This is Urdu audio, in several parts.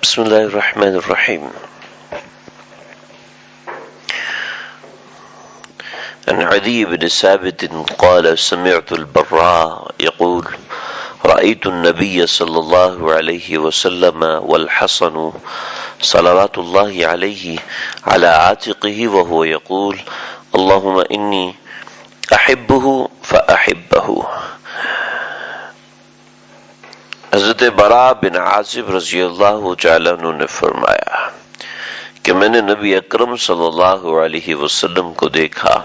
بسم الله الرحمن الرحيم. عن عدي بن ثابت قال سمعت البراء يقول رأيت النبي صلى الله عليه وسلم والحسن صلوات الله عليه على عاتقه وهو يقول اللهم إني أحبه فأحبه. حضرت براء بن عازب رضی اللہ تعالی عنہ نے فرمایا کہ میں نے نبی اکرم صلی اللہ علیہ وسلم کو دیکھا،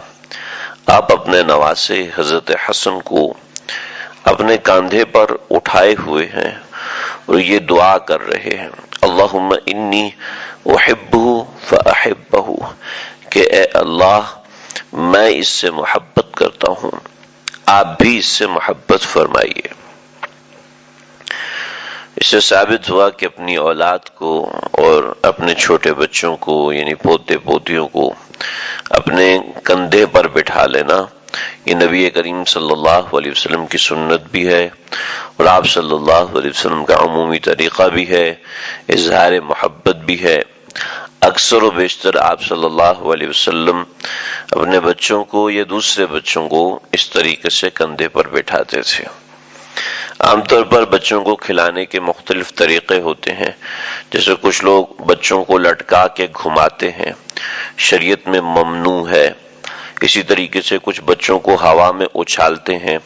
آپ اپنے نواسے حضرت حسن کو اپنے کاندھے پر اٹھائے ہوئے ہیں اور یہ دعا کر رہے ہیں اللہم انی احبہ فاحبہ، کہ اے اللہ میں اس سے محبت کرتا ہوں، آپ بھی اس سے محبت فرمائیے۔ اس سے ثابت ہوا کہ اپنی اولاد کو اور اپنے چھوٹے بچوں کو یعنی پوتے پوتیوں کو اپنے کندھے پر بٹھا لینا یہ نبی کریم صلی اللہ علیہ وسلم کی سنت بھی ہے اور آپ صلی اللہ علیہ وسلم کا عمومی طریقہ بھی ہے، اظہار محبت بھی ہے۔ اکثر و بیشتر آپ صلی اللہ علیہ وسلم اپنے بچوں کو یا دوسرے بچوں کو اس طریقے سے کندھے پر بٹھاتے تھے۔ عام طور پر بچوں کو کھلانے کے مختلف طریقے ہوتے ہیں، جیسے کچھ لوگ بچوں کو لٹکا کے گھماتے ہیں، شریعت میں ممنوع ہے۔ اسی طریقے سے کچھ بچوں کو ہوا میں اچھالتے ہیں،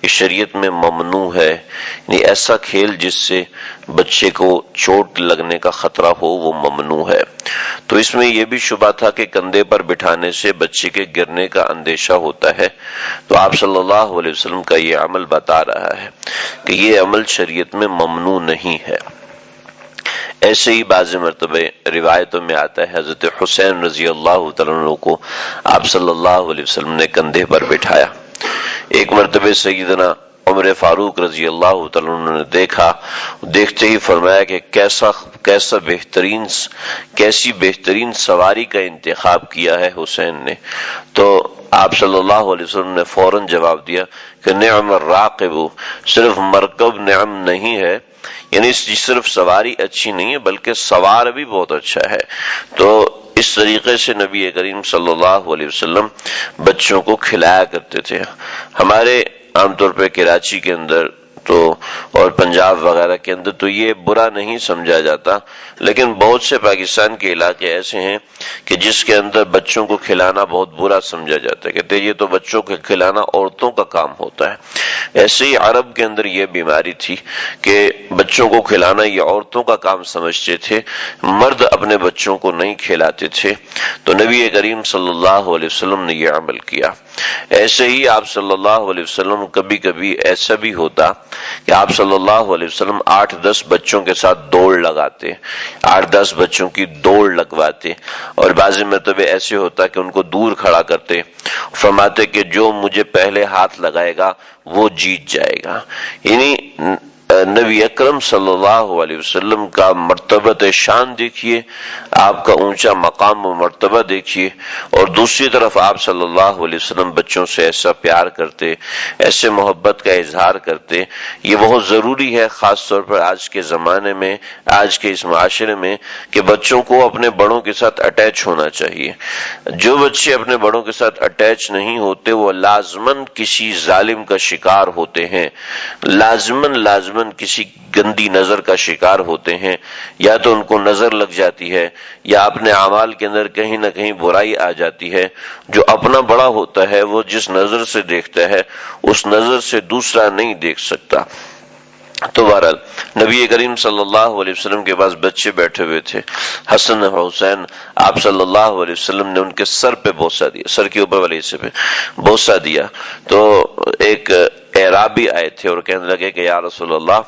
یہ شریعت میں ممنوع ہے، یعنی ایسا کھیل جس سے بچے کو چوٹ لگنے کا خطرہ ہو وہ ممنوع ہے۔ تو اس میں یہ بھی شبہ تھا کہ کندھے پر بٹھانے سے بچے کے گرنے کا اندیشہ ہوتا ہے، تو آپ صلی اللہ علیہ وسلم کا یہ عمل بتا رہا ہے کہ یہ عمل شریعت میں ممنوع نہیں ہے۔ ایسے ہی بعض مرتبہ روایتوں میں آتا ہے حضرت حسین رضی اللہ تعالیٰ عنہ کو آپ صلی اللہ علیہ وسلم نے کندھے پر بٹھایا۔ ایک مرتبہ سیدنا عمر فاروق رضی اللہ تعالیٰ عنہ نے دیکھا، دیکھتے ہی فرمایا کہ کیسی بہترین سواری کا انتخاب کیا ہے حسین نے۔ تو آپ صلی اللہ علیہ وسلم نے فوراً جواب دیا کہ نعم الراقب، صرف مرکب نعم نہیں ہے، یعنی صرف سواری اچھی نہیں ہے بلکہ سوار بھی بہت اچھا ہے۔ تو اس طریقے سے نبی کریم صلی اللہ علیہ وسلم بچوں کو کھلایا کرتے تھے۔ ہمارے عام طور پہ کراچی کے اندر تو اور پنجاب وغیرہ کے اندر تو یہ برا نہیں سمجھا جاتا، لیکن بہت سے پاکستان کے علاقے ایسے ہیں کہ جس کے اندر بچوں کو کھلانا بہت برا سمجھا جاتا ہے، کہتے ہیں یہ تو بچوں کو کھلانا عورتوں کا کام ہوتا ہے۔ ایسے ہی عرب کے اندر یہ بیماری تھی کہ بچوں کو کھلانا یہ عورتوں کا کام سمجھتے تھے، مرد اپنے بچوں کو نہیں کھلاتے تھے۔ تو نبی کریم صلی اللہ علیہ وسلم نے یہ عمل کیا۔ ایسے ہی آپ صلی اللہ علیہ وسلم کبھی کبھی ایسا بھی ہوتا کہ آپ صلی اللہ علیہ وسلم 8-10 بچوں کے ساتھ دوڑ لگاتے، 8-10 بچوں کی دوڑ لگواتے، اور بعض مرتبہ ایسے ہوتا کہ ان کو دور کھڑا کرتے، فرماتے کہ جو مجھے پہلے ہاتھ لگائے گا وہ جیت جائے گا۔ یعنی نبی اکرم صلی اللہ علیہ وسلم کا مرتبہ شان دیکھیے، آپ کا اونچا مقام و مرتبہ دیکھیے، اور دوسری طرف آپ صلی اللہ علیہ وسلم بچوں سے ایسا پیار کرتے، ایسے محبت کا اظہار کرتے۔ یہ بہت ضروری ہے خاص طور پر آج کے زمانے میں، آج کے اس معاشرے میں، کہ بچوں کو اپنے بڑوں کے ساتھ اٹیچ ہونا چاہیے۔ جو بچے اپنے بڑوں کے ساتھ اٹیچ نہیں ہوتے وہ لازماً کسی ظالم کا شکار ہوتے ہیں، لازماً کسی گندی نظر کا شکار ہوتے ہیں، یا تو ان کو نظر لگ جاتی ہے یا اپنے اعمال کے اندر کہیں نہ کہیں برائی آ جاتی ہے۔ جو اپنا بڑا ہوتا ہے وہ جس نظر سے دیکھتا ہے اس نظر سے دوسرا نہیں دیکھ سکتا۔ تو بہرحال نبی کریم صلی اللہ علیہ وسلم کے پاس بچے بیٹھے ہوئے تھے، حسن اور حسین، آپ صلی اللہ علیہ وسلم نے ان کے سر پہ بوسہ دیا، سر کے اوپر والے حصے پہ بوسہ دیا۔ تو ایک اعرابی آئے تھے اور کہنے لگے کہ یا رسول اللہ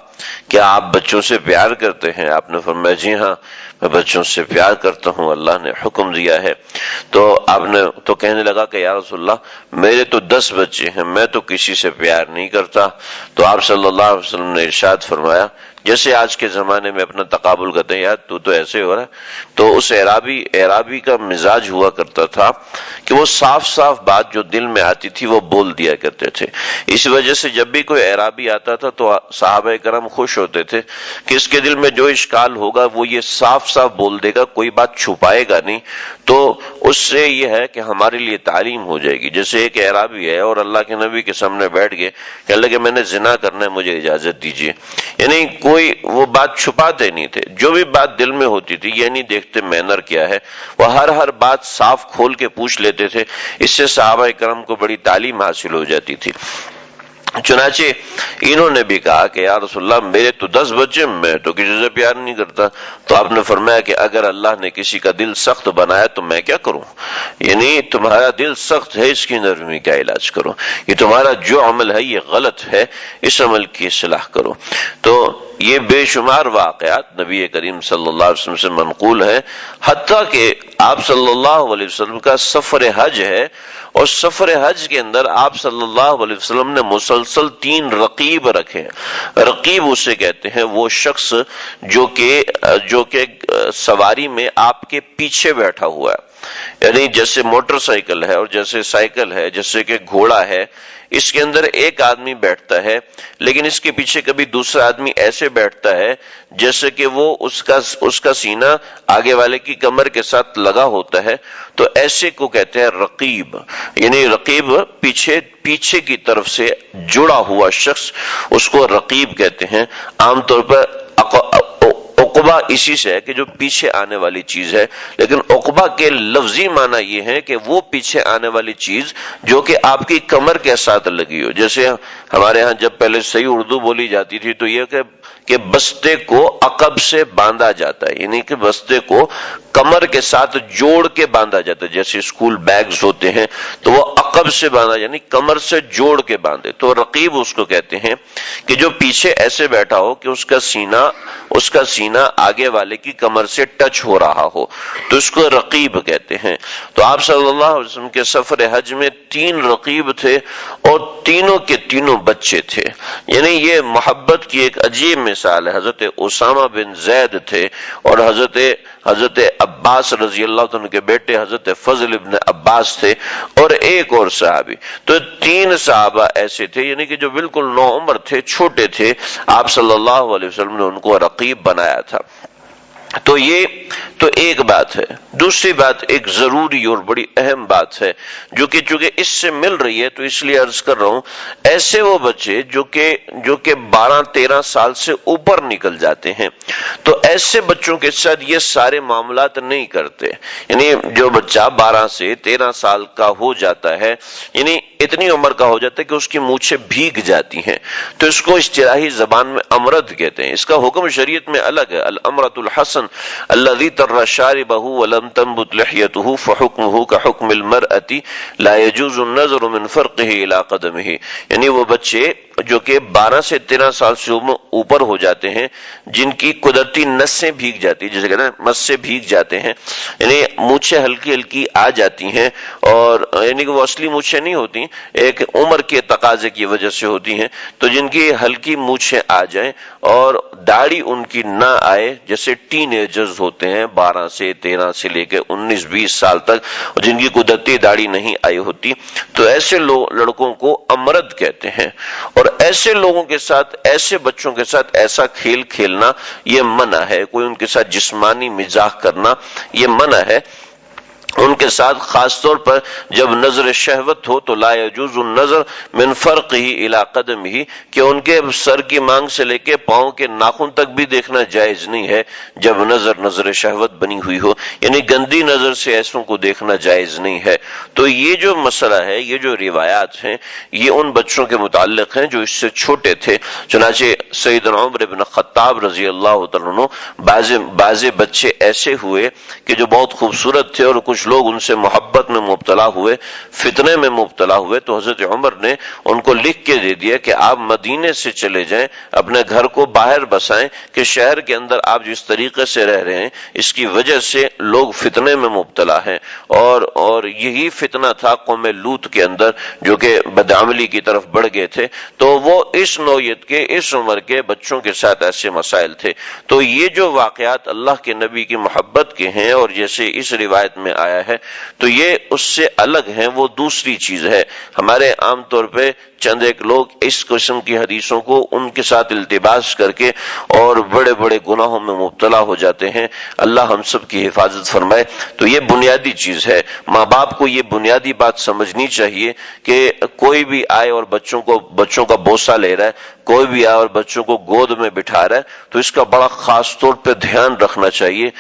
کیا آپ بچوں سے پیار کرتے ہیں؟ آپ نے فرمایا جی ہاں میں بچوں سے پیار کرتا ہوں، اللہ نے حکم دیا ہے۔ تو آپ نے تو کہنے لگا کہ یا رسول اللہ میرے تو 10 بچے ہیں، میں تو کسی سے پیار نہیں کرتا۔ تو آپ صلی اللہ علیہ وسلم نے ارشاد فرمایا، جیسے آج کے زمانے میں اپنا تقابل کرتے ہیں، یار تو ایسے ہو رہا ہے، تو اس اعرابی کا مزاج ہوا کرتا تھا کہ وہ صاف صاف بات جو دل میں آتی تھی وہ بول دیا کرتے تھے۔ اس وجہ سے جب بھی کوئی اعرابی آتا تھا تو صحابہ کرام ہم خوش ہوتے تھے کہ اس کے دل میں جو اشکال ہوگا وہ یہ صاف صاف بول دے گا، کوئی بات چھپائے گا نہیں، تو اس سے یہ ہے کہ ہمارے لیے تعلیم ہو جائے گی۔ جیسے ایک اعرابی ہے اور اللہ کے نبی کے سامنے بیٹھ گئے کہ اللہ کہ میں نے زنا کرنا ہے، مجھے اجازت دیجیے، یعنی کوئی وہ بات چھپاتے نہیں تھے، جو بھی بات دل میں ہوتی تھی یہ نہیں دیکھتے مینر کیا ہے، وہ ہر بات صاف کھول کے پوچھ لیتے تھے۔ اس سے صحابہ کرام کو بڑی تعلیم حاصل ہو جاتی تھی۔ چنانچہ انہوں نے بھی کہا کہ یا رسول اللہ میرے تو 10 بچے، میں تو کسی سے پیار نہیں کرتا۔ تو آپ نے فرمایا کہ اگر اللہ نے کسی کا دل سخت بنایا تو میں کیا کروں، یعنی تمہارا دل سخت ہے، اس کی نرمی کا علاج کرو، یہ تمہارا جو عمل ہے یہ غلط ہے، اس عمل کی اصلاح کرو۔ تو یہ بے شمار واقعات نبی کریم صلی اللہ علیہ وسلم سے منقول ہیں، حتیٰ کہ آپ صلی اللہ علیہ وسلم کا سفر حج ہے، اور سفر حج کے اندر آپ صلی اللہ علیہ وسلم نے مسلسل 3 رقیب رکھے ہیں۔ رقیب اسے کہتے ہیں وہ شخص جو کہ سواری میں آپ کے پیچھے بیٹھا ہوا ہے، یعنی جیسے موٹر سائیکل ہے اور جیسے سائیکل ہے، جیسے کہ گھوڑا ہے، اس کے اندر ایک آدمی بیٹھتا ہے لیکن اس کے پیچھے کبھی دوسرا آدمی ایسے بیٹھتا ہے جیسے کہ وہ اس کا سینہ آگے والے کی کمر کے ساتھ لگا ہوتا ہے، تو ایسے کو کہتے ہیں رقیب، یعنی رقیب پیچھے کی طرف سے جڑا ہوا شخص، اس کو رقیب کہتے ہیں۔ عام طور پر عقبہ اسی سے ہے کہ جو پیچھے آنے والی چیز ہے، لیکن عقبہ کے لفظی معنی یہ ہے کہ وہ پیچھے آنے والی چیز جو کہ آپ کی کمر کے ساتھ لگی ہو۔ جیسے ہمارے ہاں جب پہلے صحیح اردو بولی جاتی تھی تو یہ کہ بستے کو عقب سے باندھا جاتا ہے، یعنی کہ بستے کو کمر کے ساتھ جوڑ کے باندھا جاتا ہے، جیسے اسکول بیگز ہوتے ہیں تو وہ عقب سے باندھا، یعنی کمر سے جوڑ کے باندھے، تو رقیب اس کو کہتے ہیں کہ جو پیچھے ایسے بیٹھا ہو کہ اس کا سینہ آگے والے کی کمر سے ٹچ ہو رہا ہو، تو اس کو رقیب کہتے ہیں۔ تو آپ صلی اللہ علیہ وسلم کے سفر حج میں 3 رقیب تھے اور تینوں کے تینوں بچے تھے، یعنی یہ محبت کی ایک عجیب مثال ہے۔ حضرت اسامہ بن زید تھے اور حضرت عباس رضی اللہ عنہ کے بیٹے حضرت فضل ابن عباس تھے اور ایک اور صحابی، تو 3 صحابہ ایسے تھے یعنی کہ جو بالکل نوعمر تھے، چھوٹے تھے، آپ صلی اللہ علیہ وسلم نے ان کو رقیب بنایا تھا۔ تو یہ تو ایک بات ہے۔ دوسری بات ایک ضروری اور بڑی اہم بات ہے جو کہ چونکہ اس سے مل رہی ہے تو اس لیے عرض کر رہا ہوں، ایسے وہ بچے جو کہ 12-13 سال سے اوپر نکل جاتے ہیں، تو ایسے بچوں کے ساتھ یہ سارے معاملات نہیں کرتے، یعنی جو بچہ 12 سے 13 سال کا ہو جاتا ہے، یعنی اتنی عمر کا ہو جاتا ہے کہ اس کی مونچھیں بھیگ جاتی ہیں، تو اس کو اصطلاحی زبان میں امرد کہتے ہیں۔ اس کا حکم شریعت میں الگ ہے، الامرۃ الحسن الذي تر شاربه ولم تنبت لحيته فحكمه كحكم المرأة لا يجوز النظر من فرقه الى قدمه، یعنی وہ بچے جو کہ 12 سے 13 سال سے اوپر ہو جاتے ہیں، جن کی قدرتی نسیں بھیگ جاتی، جیسے کہتے ہیں مس سے بھیگ جاتے ہیں، یعنی مونچھیں ہلکی ہلکی آ جاتی ہیں، اور یعنی کہ وہ اصلی مونچھیں نہیں ہوتی، ایک عمر کے تقاضے کی وجہ سے ہوتی ہیں، تو جن کی ہلکی مونچھیں آ جائیں اور داڑھی ان کی نہ آئے، جیسے ٹین ایجرز ہوتے ہیں 12 سے 13 سے لے کے 19-20 سال تک، جن کی قدرتی داڑھی نہیں آئی ہوتی، تو ایسے لڑکوں کو امرد کہتے ہیں۔ اور ایسے لوگوں کے ساتھ، ایسے بچوں کے ساتھ ایسا کھیل کھیلنا یہ منع ہے، کوئی ان کے ساتھ جسمانی مزاح کرنا یہ منع ہے۔ ان کے ساتھ خاص طور پر جب نظر شہوت ہو تو لا یجوز النظر من فرقہ الی قدمہ، کہ ان کے سر کی مانگ سے لے کے پاؤں کے ناخن تک بھی دیکھنا جائز نہیں ہے جب نظر شہوت بنی ہوئی ہو، یعنی گندی نظر سے ایسوں کو دیکھنا جائز نہیں ہے۔ تو یہ جو مسئلہ ہے، یہ جو روایات ہیں، یہ ان بچوں کے متعلق ہیں جو اس سے چھوٹے تھے۔ چنانچہ سیدنا عمر بن خطاب رضی اللہ تعالیٰ عنہ، بعض بچے ایسے ہوئے کہ جو بہت خوبصورت تھے اور کچھ لوگ ان سے محبت میں مبتلا ہوئے، فتنے میں مبتلا ہوئے، تو حضرت عمر نے ان کو لکھ کے دے دیا کہ آپ مدینے سے چلے جائیں، اپنے گھر کو باہر بسائیں، کہ شہر کے اندر آپ جس طریقے سے رہ رہے ہیں اس کی وجہ سے لوگ فتنے میں مبتلا ہیں۔ اور یہی فتنہ تھا قوم لوط کے اندر، جو کہ بدعملی کی طرف بڑھ گئے تھے، تو وہ اس نوعیت کے، اس عمر کے بچوں کے ساتھ ایسے مسائل تھے۔ تو یہ جو واقعات اللہ کے نبی کی محبت کے ہیں، اور جیسے اس روایت میں آیا ہے تو یہ اس سے الگ ہیں، وہ دوسری چیز ہے۔ ہمارے عام طور پہ چند ایک لوگ اس قسم کی حدیثوں کو ان کے ساتھ التباس کر کے اور بڑے بڑے گناہوں میں مبتلا ہو جاتے ہیں، اللہ ہم سب کی حفاظت فرمائے۔ تو یہ بنیادی چیز ہے، ماں باپ کو یہ بنیادی بات سمجھنی چاہیے کہ کوئی بھی آئے اور بچوں کا بوسہ لے رہا ہے، کوئی بھی آئے اور بچوں کو گود میں بٹھا رہا ہے تو اس کا بڑا خاص طور پہ دھیان رکھنا چاہیے۔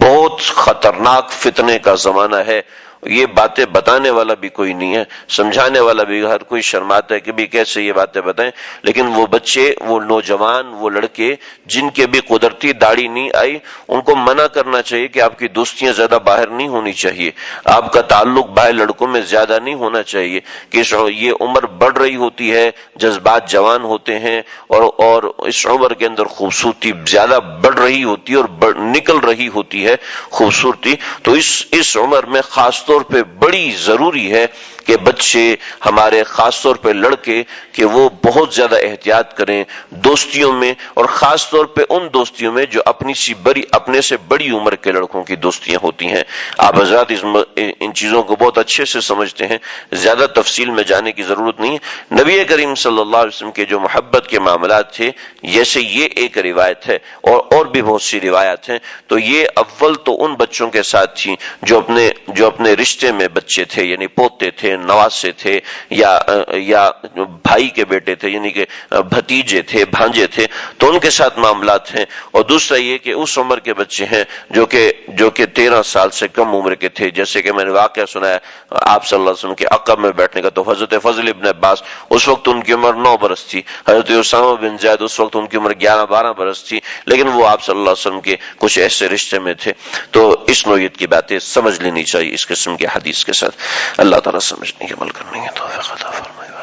بہت خطرناک فتنے کا زمانہ ہے، یہ باتیں بتانے والا بھی کوئی نہیں ہے، سمجھانے والا بھی ہر کوئی شرماتا ہے کہ بھی کیسے یہ باتیں بتائیں، لیکن وہ بچے، وہ نوجوان، وہ لڑکے جن کے بھی قدرتی داڑھی نہیں آئی، ان کو منع کرنا چاہیے کہ آپ کی دوستیاں زیادہ باہر نہیں ہونی چاہیے، آپ کا تعلق باہر لڑکوں میں زیادہ نہیں ہونا چاہیے، کہ یہ عمر بڑھ رہی ہوتی ہے، جذبات جوان ہوتے ہیں اور اس عمر کے اندر خوبصورتی زیادہ بڑھ رہی ہوتی ہے اور نکل رہی ہوتی ہے خوبصورتی، تو اس عمر میں خاص طور پہ بڑی ضروری ہے کہ بچے ہمارے، خاص طور پہ لڑکے، کہ وہ بہت زیادہ احتیاط کریں دوستیوں میں، اور خاص طور پہ ان دوستیوں میں جو اپنے سے بڑی عمر کے لڑکوں کی دوستیاں ہوتی ہیں۔ آپ حضرات ان چیزوں کو بہت اچھے سے سمجھتے ہیں، زیادہ تفصیل میں جانے کی ضرورت نہیں ہے۔ نبی کریم صلی اللہ علیہ وسلم کے جو محبت کے معاملات تھے، جیسے یہ ایک روایت ہے اور بھی بہت سی روایات ہیں، تو یہ اول تو ان بچوں کے ساتھ تھی جو اپنے رشتے میں بچے تھے، یعنی پوتے تھے، نواسے تھے، یا بھائی کے بیٹے تھے، یعنی کہ بھتیجے تھے، بھانجے تھے، تو ان کے ساتھ معاملات ہیں۔ اور دوسرا یہ کہ اس عمر کے بچے ہیں جو کہ 13 سال سے کم عمر کے تھے، جیسے کہ میں نے واقعہ سنا ہے آپ صلی اللہ علیہ وسلم کے عقب میں بیٹھنے کا، تو حضرت فضل ابن عباس اس وقت ان کی عمر 9 برس تھی، حضرت اسامہ بن زید اس وقت ان کی عمر 11-12 برس تھی، لیکن وہ آپ صلی اللہ علیہ وسلم کے کچھ ایسے رشتے میں تھے۔ تو اس نوعیت کی باتیں سمجھ لینی چاہیے اس قسم کے حدیث کے ساتھ۔ اللہ تعالیٰ سمجھنے کے عمل کرنے کے توفیق عطا فرمائے۔